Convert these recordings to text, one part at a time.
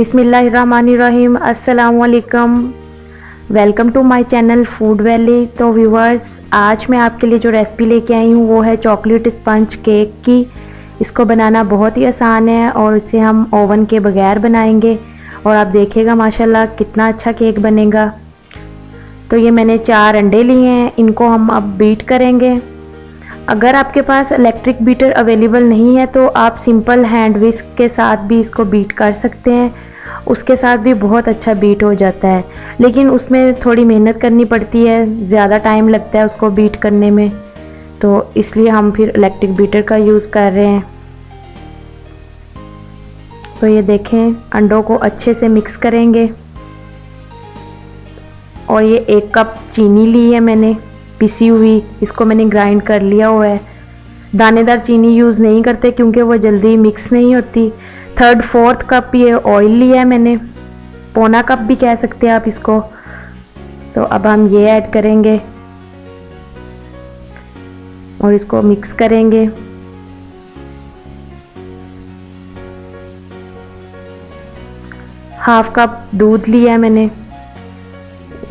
बिस्मिल्लाहिर्रहमानिर्रहीम, अस्सलामुअलैकुम। Welcome to my channel food valley. तो व्यूवर्स, आज मैं आपके लिए जो रेसिपी लेके आई हूँ वो है चॉकलेट स्पंज केक की। इसको बनाना बहुत ही आसान है और इसे हम ओवन के बगैर बनाएंगे और आप देखिएगा माशाल्लाह कितना अच्छा केक बनेगा। तो ये मैंने 4 अंडे लिए हैं, इनको हम अब बीट करेंगे। अगर आपके पास इलेक्ट्रिक बीटर अवेलेबल नहीं है तो आप सिंपल हैंड विस्क के साथ भी इसको बीट कर सकते हैं, उसके साथ भी बहुत अच्छा बीट हो जाता है। लेकिन उसमें थोड़ी मेहनत करनी पड़ती है, ज़्यादा टाइम लगता है उसको बीट करने में, तो इसलिए हम फिर इलेक्ट्रिक बीटर का यूज़ कर रहे हैं। तो ये देखें, अंडों को अच्छे से मिक्स करेंगे और ये 1 कप चीनी ली है मैंने पिसी हुई, इसको मैंने ग्राइंड कर लिया हुआ है। दानेदार चीनी यूज़ नहीं करते क्योंकि वो जल्दी मिक्स नहीं होती। 3/4 कप ये ऑयल लिया है मैंने, पौना कप भी कह सकते हैं आप इसको। तो अब हम ये ऐड करेंगे और इसको मिक्स करेंगे। हाफ कप दूध लिया है मैंने,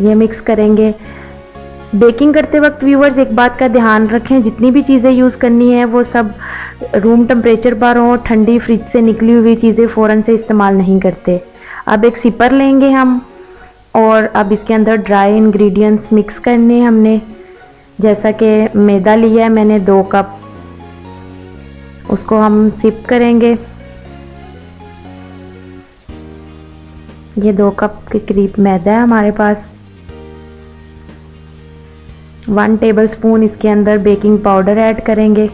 ये मिक्स करेंगे। बेकिंग करते वक्त व्यूवर्स एक बात का ध्यान रखें, जितनी भी चीज़ें यूज़ करनी है वो सब रूम टेम्परेचर पर हो, ठंडी फ्रिज से निकली हुई चीज़ें फ़ौरन से इस्तेमाल नहीं करते। अब एक सिपर लेंगे हम और अब इसके अंदर ड्राई इंग्रेडिएंट्स मिक्स करने हैं हमने। जैसा कि मैदा लिया है मैंने 2 कप, उसको हम सिप करेंगे। ये 2 कप के करीब मैदा है हमारे पास। 1 टेबलस्पून इसके अंदर बेकिंग पाउडर ऐड करेंगे।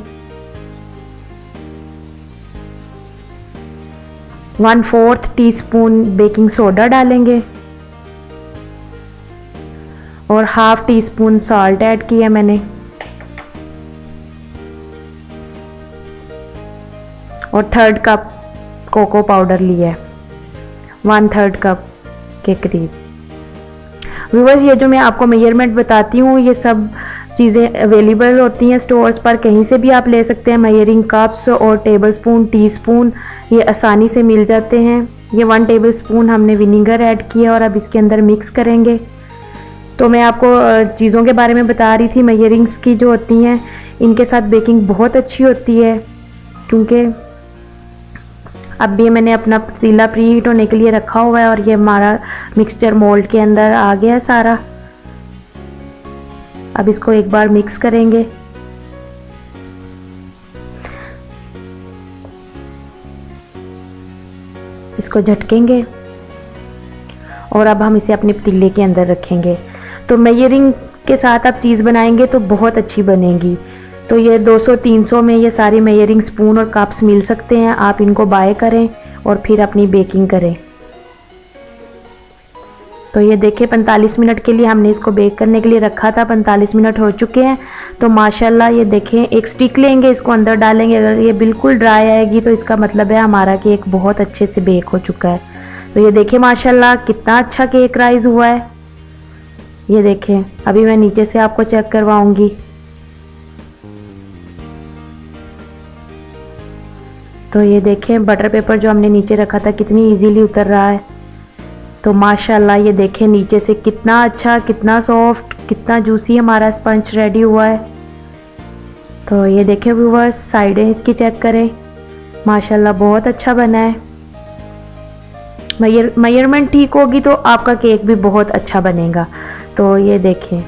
1/4 टीस्पून बेकिंग सोडा डालेंगे और ½ टीस्पून सॉल्ट ऐड किया मैंने और 1/3 कप कोको पाउडर लिया है, 1/3 कप के करीब। व्यूअर्स, ये जो मैं आपको मेजरमेंट बताती हूँ ये सब चीज़ें अवेलेबल होती हैं स्टोर्स पर, कहीं से भी आप ले सकते हैं। मेजरिंग कप्स और टेबलस्पून, टीस्पून ये आसानी से मिल जाते हैं। ये 1 टेबलस्पून हमने विनीगर ऐड किया और अब इसके अंदर मिक्स करेंगे। तो मैं आपको चीज़ों के बारे में बता रही थी, मेजरिंग्स की जो होती हैं इनके साथ बेकिंग बहुत अच्छी होती है। क्योंकि अब भी मैंने अपना पतीला प्री हीट होने के लिए रखा हुआ है और ये हमारा मिक्सचर मोल्ड के अंदर आ गया है सारा। अब इसको एक बार मिक्स करेंगे। इसको झटकेंगे और अब हम इसे अपने पतीले के अंदर रखेंगे। तो मेजरिंग के साथ आप चीज़ बनाएंगे तो बहुत अच्छी बनेगी। तो ये 200-300 में ये सारे मेजरिंग स्पून और कप्स मिल सकते हैं, आप इनको बाय करें और फिर अपनी बेकिंग करें। तो ये देखिए 45 मिनट के लिए हमने इसको बेक करने के लिए रखा था, 45 मिनट हो चुके हैं। तो माशाल्लाह ये देखें, एक स्टिक लेंगे, इसको अंदर डालेंगे। अगर ये बिल्कुल ड्राई आएगी तो इसका मतलब है हमारा केक बहुत अच्छे से बेक हो चुका है। तो ये देखिए माशाल्लाह कितना अच्छा केक राइज हुआ है। ये देखें, अभी मैं नीचे से आपको चेक करवाऊंगी। तो ये देखें बटर पेपर जो हमने नीचे रखा था कितनी इजीली उतर रहा है। तो माशाल्लाह ये देखें नीचे से कितना अच्छा, कितना सॉफ्ट, कितना जूसी हमारा स्पंज रेडी हुआ है। तो ये देखें व्यूअर्स, साइडें इसकी चेक करें, माशाल्लाह बहुत अच्छा बना है। मेजरमेंट ठीक होगी तो आपका केक भी बहुत अच्छा बनेगा। तो ये देखें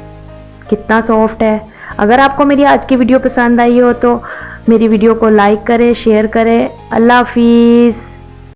कितना सॉफ्ट है। अगर आपको मेरी आज की वीडियो पसंद आई हो तो मेरी वीडियो को लाइक करें, शेयर करें। अल्लाह हाफिज़।